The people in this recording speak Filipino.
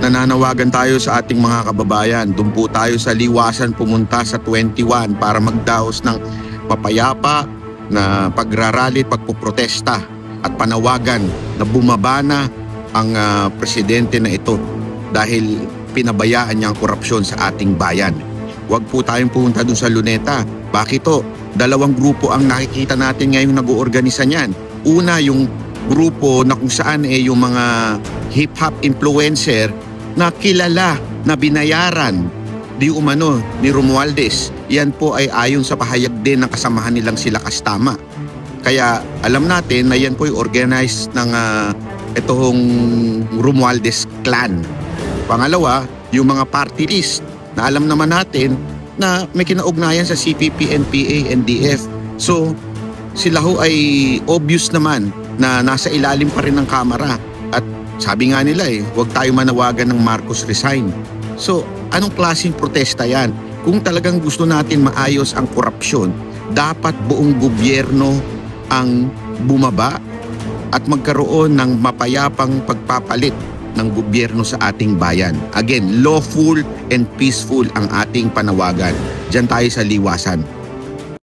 nananawagan tayo sa ating mga kababayan. Doon po tayo sa liwasan pumunta sa 21 para magdaos ng mapayapa na pagrarally, pagpoprotesta at panawagan na bumaba na ang presidente na ito dahil pinabayaan niya ang korupsyon sa ating bayan. Huwag po tayong pumunta doon sa Luneta. Bakit to? Dalawang grupo ang nakikita natin ngayong nag-oorganisa niyan. Una, yung grupo na kung saan yung mga hip-hop influencer na kilala, na binayaran di umano ni Romualdez. Yan po ay ayon sa pahayag din ng kasamahan nilang sila Kastama. Kaya alam natin na yan po ay organized ng itong Romualdez clan. Pangalawa, yung mga party list na alam naman natin na may kinaugnayan sa CPP, NPA, NDF. So sila ho ay obvious naman na nasa ilalim pa rin ng kamera. At sabi nga nila huwag tayo manawagan ng Marcos resign. So anong klaseng protesta yan? Kung talagang gusto natin maayos ang korupsyon, dapat buong gobyerno ang bumaba at magkaroon ng mapayapang pagpapalit ng gobyerno sa ating bayan. Again, lawful and peaceful ang ating panawagan. Diyan tayo sa liwasan.